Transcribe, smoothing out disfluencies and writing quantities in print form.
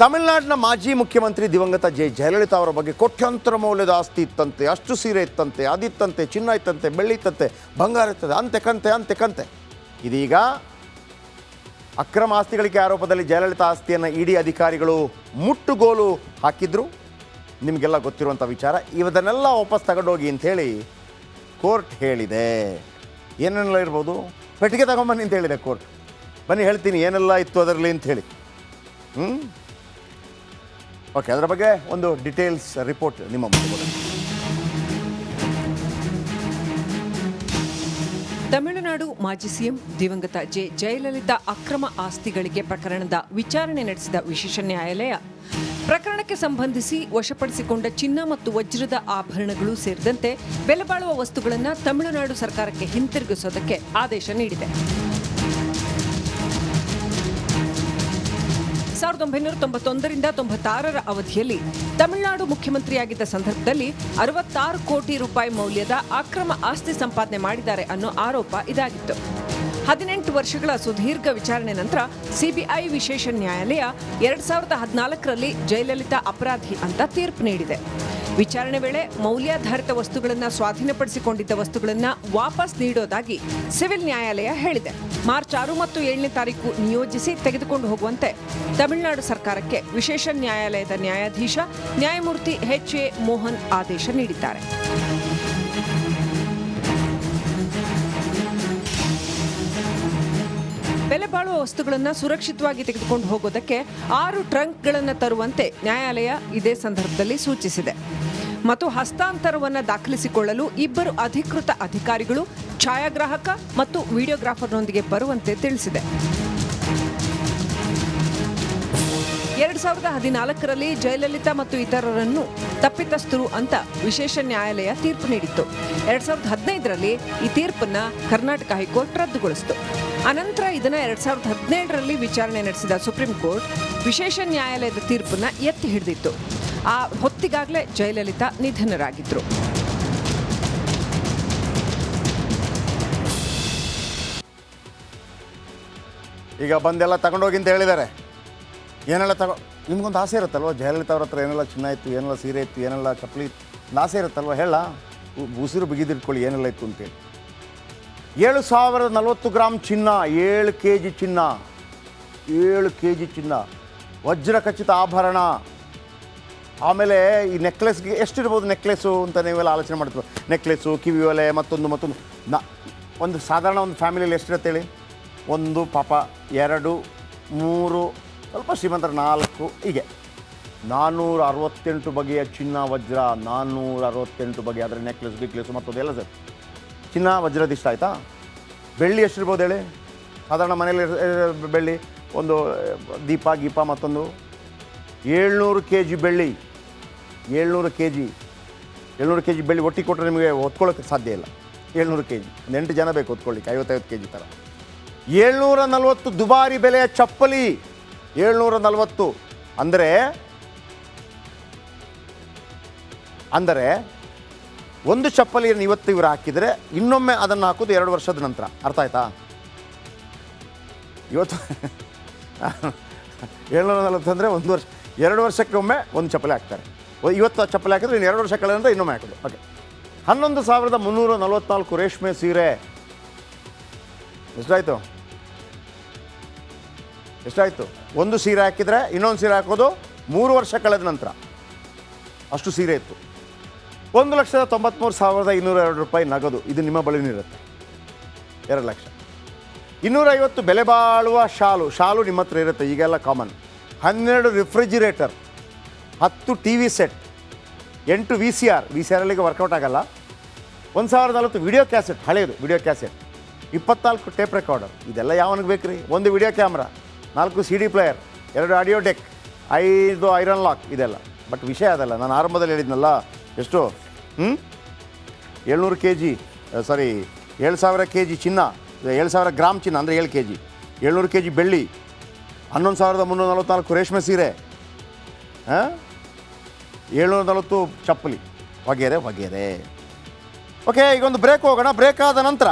ತಮಿಳುನಾಡಿನ ಮಾಜಿ ಮುಖ್ಯಮಂತ್ರಿ ದಿವಂಗತ ಜಯಲಲಿತಾ ಅವರ ಬಗ್ಗೆ ಕೋಟ್ಯಾಂತರ ಮೌಲ್ಯದ ಆಸ್ತಿ ಇತ್ತಂತೆ, ಅಷ್ಟು ಸೀರೆ ಇತ್ತಂತೆ, ಅದಿತ್ತಂತೆ, ಚಿನ್ನ ಇತ್ತಂತೆ, ಬೆಳ್ಳಿ ಇತ್ತಂತೆ, ಬಂಗಾರ ಇರ್ತದೆ, ಅಂತೆ ಕಂತೆ. ಇದೀಗ ಅಕ್ರಮ ಆಸ್ತಿ ಗಳಿಕೆ ಆರೋಪದಲ್ಲಿ ಜಯಲಲಿತಾ ಆಸ್ತಿಯನ್ನು ಇಡಿ ಅಧಿಕಾರಿಗಳು ಮುಟ್ಟುಗೋಲು ಹಾಕಿದ್ರು. ನಿಮಗೆಲ್ಲ ಗೊತ್ತಿರುವಂಥ ವಿಚಾರ. ಇವದನ್ನೆಲ್ಲ ವಾಪಸ್ ತಗೊಂಡೋಗಿ ಅಂಥೇಳಿ ಕೋರ್ಟ್ ಹೇಳಿದೆ. ಏನೆಲ್ಲ ಇರ್ಬೋದು, ಪೆಟ್ಟಿಗೆ ತಗೊಂಬನ್ನಿ ಅಂತ ಹೇಳಿದೆ ಕೋರ್ಟ್. ಬನ್ನಿ ಹೇಳ್ತೀನಿ ಏನೆಲ್ಲ ಇತ್ತು ಅದರಲ್ಲಿ ಅಂಥೇಳಿ. ಓಕೆ, ಅದರ ಬಗ್ಗೆ ಒಂದು ಡೀಟೇಲ್ಸ್ ರಿಪೋರ್ಟ್ ನಿಮ್ಮ ಮುಂದೆ. ತಮಿಳುನಾಡು ಮಾಜಿ ಸಿಎಂ ದಿವಂಗತ ಜಯಲಲಿತಾ ಅಕ್ರಮ ಆಸ್ತಿ ಗಳಿಕೆ ಪ್ರಕರಣದ ವಿಚಾರಣೆ ನಡೆಸಿದ ವಿಶೇಷ ನ್ಯಾಯಾಲಯ ಪ್ರಕರಣಕ್ಕೆ ಸಂಬಂಧಿಸಿ ವಶಪಡಿಸಿಕೊಂಡ ಚಿನ್ನ ಮತ್ತು ವಜ್ರದ ಆಭರಣಗಳು ಸೇರಿದಂತೆ ಬೆಲೆಬಾಳುವ ವಸ್ತುಗಳನ್ನು ತಮಿಳುನಾಡು ಸರ್ಕಾರಕ್ಕೆ ಹಿಂತಿರುಗಿಸೋದಕ್ಕೆ ಆದೇಶ ನೀಡಿದೆ. 1991ರಿಂದ 96ರ ಅವಧಿಯಲ್ಲಿ ತಮಿಳುನಾಡು ಮುಖ್ಯಮಂತ್ರಿಯಾಗಿದ್ದ ಸಂದರ್ಭದಲ್ಲಿ 66 ಕೋಟಿ ರೂಪಾಯಿ ಮೌಲ್ಯದ ಅಕ್ರಮ ಆಸ್ತಿ ಸಂಪಾದನೆ ಮಾಡಿದ್ದಾರೆ ಅನ್ನೋ ಆರೋಪ ಇದಾಗಿತ್ತು. 18 ವರ್ಷಗಳ ಸುದೀರ್ಘ ವಿಚಾರಣೆ ನಂತರ ಸಿಬಿಐ ವಿಶೇಷ ನ್ಯಾಯಾಲಯ 2014ರಲ್ಲಿ ಜಯಲಲಿತಾ ಅಪರಾಧಿ ಅಂತ ತೀರ್ಪು ನೀಡಿದೆ. ವಿಚಾರಣೆ ವೇಳೆ ಮೌಲ್ಯಾಧಾರಿತ ವಸ್ತುಗಳನ್ನು ಸ್ವಾಧೀನಪಡಿಸಿಕೊಂಡಿದ್ದ ವಸ್ತುಗಳನ್ನು ವಾಪಸ್ ನೀಡೋದಾಗಿ ಸಿವಿಲ್ ನ್ಯಾಯಾಲಯ ಹೇಳಿದೆ. ಮಾರ್ಚ್ 6 ಮತ್ತು 7ನೇ ತಾರೀಕು ನಿಯೋಜಿಸಿ ತೆಗೆದುಕೊಂಡು ಹೋಗುವಂತೆ ತಮಿಳುನಾಡು ಸರ್ಕಾರಕ್ಕೆ ವಿಶೇಷ ನ್ಯಾಯಾಲಯದ ನ್ಯಾಯಾಧೀಶ ನ್ಯಾಯಮೂರ್ತಿ ಎಚ್.ಎ. ಮೋಹನ್ ಆದೇಶ ನೀಡಿದ್ದಾರೆ. ಬೆಲೆ ಬಾಳುವ ವಸ್ತುಗಳನ್ನು ಸುರಕ್ಷಿತವಾಗಿ ತೆಗೆದುಕೊಂಡು ಹೋಗೋದಕ್ಕೆ 6 ಟ್ರಂಕ್ಗಳನ್ನು ತರುವಂತೆ ನ್ಯಾಯಾಲಯ ಇದೇ ಸಂದರ್ಭದಲ್ಲಿ ಸೂಚಿಸಿದೆ ಮತ್ತು ಹಸ್ತಾಂತರವನ್ನು ದಾಖಲಿಸಿಕೊಳ್ಳಲು 2 ಅಧಿಕೃತ ಅಧಿಕಾರಿಗಳು, ಛಾಯಾಗ್ರಾಹಕ ಮತ್ತು ವಿಡಿಯೋಗ್ರಾಫರ್ನೊಂದಿಗೆ ಬರುವಂತೆ ತಿಳಿಸಿದೆ. 2014ರಲ್ಲಿ ಜಯಲಲಿತಾ ಮತ್ತು ಇತರರನ್ನು ತಪ್ಪಿತಸ್ಥರು ಅಂತ ವಿಶೇಷ ನ್ಯಾಯಾಲಯ ತೀರ್ಪು ನೀಡಿತ್ತು. 2015ರಲ್ಲಿ ಈ ತೀರ್ಪನ್ನ ಕರ್ನಾಟಕ ಹೈಕೋರ್ಟ್ ರದ್ದುಗೊಳಿಸಿತು. ಅನಂತರ ಇದನ್ನು 2017ರಲ್ಲಿ ವಿಚಾರಣೆ ನಡೆಸಿದ ಸುಪ್ರೀಂ ಕೋರ್ಟ್ ವಿಶೇಷ ನ್ಯಾಯಾಲಯದ ತೀರ್ಪನ್ನ ಎತ್ತಿ ಹಿಡಿದಿತ್ತು. ಆ ಹೊತ್ತಿಗಾಗಲೇ ಜಯಲಲಿತಾ ನಿಧನರಾಗಿದ್ರು. ಈಗ ಬಂದೆಲ್ಲ ತಗೊಂಡೋಗಿ ಅಂತ ಹೇಳಿದ್ದಾರೆ. ಏನೆಲ್ಲ ನಿಮ್ಗೊಂದು ಆಸೆ ಇರುತ್ತಲ್ವ, ಜಯಲಲಿತಾ ಅವ್ರ ಹತ್ರ ಏನೆಲ್ಲ ಚಿನ್ನ ಇತ್ತು, ಏನೆಲ್ಲ ಸೀರೆ ಇತ್ತು, ಏನೆಲ್ಲ ಚಪ್ಪಲಿ ಇತ್ತು, ಒಂದು ಆಸೆ ಇರುತ್ತಲ್ವ. ಹೇಳ ಉಸಿರು ಬಿಗಿದಿಟ್ಕೊಳ್ಳಿ ಏನೆಲ್ಲ ಇತ್ತು ಅಂತೇಳಿ. 7,040 ಗ್ರಾಮ್ ಚಿನ್ನ, 7 kg ಚಿನ್ನ, 7 kg ಚಿನ್ನ, ವಜ್ರ ಖಚಿತ ಆಭರಣ. ಆಮೇಲೆ ಈ ನೆಕ್ಲೆಸ್ಗೆ ಎಷ್ಟಿರ್ಬೋದು ನೆಕ್ಲೆಸ್ಸು ಅಂತ ನೀವೆಲ್ಲ ಆಲೋಚನೆ ಮಾಡ್ತೀವಿ. ನೆಕ್ಲೆಸ್ಸು, ಕಿವಿ ಒಲೆ, ಮತ್ತೊಂದು ಒಂದು ಸಾಧಾರಣ ಒಂದು ಫ್ಯಾಮಿಲಿಯಲ್ಲಿ ಎಷ್ಟಿರುತ್ತೆ ಹೇಳಿ? 1 ಪಾಪ 2 3 ಸ್ವಲ್ಪ ಶ್ರೀಮಂತರ 4 ಹೀಗೆ 468 ಬಗೆಯ ಚಿನ್ನ ವಜ್ರ, 468 ಬಗೆಯ ಅದರ ನೆಕ್ಲೆಸ್ಸು ಮತ್ತೊಂದೆಲ್ಲ ಸರ್. ಚಿನ್ನ ವಜ್ರದ ಇಷ್ಟ ಆಯಿತಾ? ಬೆಳ್ಳಿ ಎಷ್ಟಿರ್ಬೋದು ಹೇಳಿ? ಸಾಧಾರಣ ಮನೇಲಿ ಬೆಳ್ಳಿ ಒಂದು ದೀಪ ಗೀಪ ಮತ್ತೊಂದು 700 kg ಬೆಳ್ಳಿ, 700 kg ಬೆಳ್ಳಿ ಒಟ್ಟಿಗೆ ಕೊಟ್ಟರೆ ನಿಮಗೆ ಹೊತ್ಕೊಳ್ಳೋಕ್ಕೆ ಸಾಧ್ಯ ಇಲ್ಲ. 700 kg, ಒಂದು 8 ಜನ ಬೇಕು ಹೊತ್ಕೊಳ್ಳಿಕ್ಕೆ, 50 kg ಥರ. 740 ದುಬಾರಿ ಬೆಲೆಯ ಚಪ್ಪಲಿ, 740 ಅಂದರೆ ಒಂದು ಚಪ್ಪಲಿಯನ್ನು ಇವತ್ತು ಇವರು ಹಾಕಿದರೆ ಇನ್ನೊಮ್ಮೆ ಅದನ್ನು ಹಾಕೋದು 2 ವರ್ಷದ ನಂತರ. ಅರ್ಥ ಆಯ್ತಾ? ಇವತ್ತು 740 ಅಂದರೆ 1 ವರ್ಷ, 2 ವರ್ಷಕ್ಕೆ ಒಮ್ಮೆ ಒಂದು ಚಪ್ಪಲಿ ಹಾಕ್ತಾರೆ. ಇವತ್ತು ಆ ಚಪ್ಪಲಿ ಹಾಕಿದ್ರೆ ಇನ್ನು 2 ವರ್ಷ ಕಳೆದಂದ್ರೆ ಇನ್ನೊಮ್ಮೆ ಹಾಕೋದು. ಓಕೆ, 11,344 ರೇಷ್ಮೆ ಸೀರೆ. ಎಷ್ಟಾಯಿತು? ಒಂದು ಸೀರೆ ಹಾಕಿದರೆ ಇನ್ನೊಂದು ಸೀರೆ ಹಾಕೋದು 3 ವರ್ಷ ಕಳೆದ ನಂತರ. ಅಷ್ಟು ಸೀರೆ ಇತ್ತು. 1,93,202 ರೂಪಾಯಿ ನಗದು. ಇದು ನಿಮ್ಮ ಬಳಿನೂ ಇರುತ್ತೆ. 2 ಲಕ್ಷ. 250 ಬೆಲೆ ಬಾಳುವ ಶಾಲು ನಿಮ್ಮ ಹತ್ರ ಇರುತ್ತೆ, ಈಗೆಲ್ಲ common. 12 refrigerator, 10 T V set, 8 V C ಆರ್ಗೆ ವರ್ಕೌಟ್ ಆಗಲ್ಲ. 1,040 ವಿಡಿಯೋ ಕ್ಯಾಸೆಟ್, ಹಳೆಯದು ವಿಡಿಯೋ ಕ್ಯಾಸೆಟ್, 24 ಟೇಪ್ ರೆಕಾರ್ಡರ್. ಇದೆಲ್ಲ ಯಾವನಿಗೆ ಬೇಕು ರೀ? 1 video camera, 4 CD player, 2 audio deck, 5 iron lock, ಇದೆಲ್ಲ. ಬಟ್ ವಿಷಯ ಅದಲ್ಲ, ನಾನು ಆರಂಭದಲ್ಲಿ ಹೇಳಿದ್ನಲ್ಲ, ಎಷ್ಟು 700 kg 7,000 kg ಚಿನ್ನ, 7,000 ಗ್ರಾಮ್ ಚಿನ್ನ ಅಂದರೆ 7 kg, 700 kg ಬೆಳ್ಳಿ, 11,344 ರೇಷ್ಮೆ ಸೀರೆ, 740 ಚಪ್ಪಲಿ ವಗೇರೆ. ಓಕೆ, ಈಗ ಒಂದು ಬ್ರೇಕ್ ಹೋಗೋಣ. ಬ್ರೇಕ್ ಆದ ನಂತರ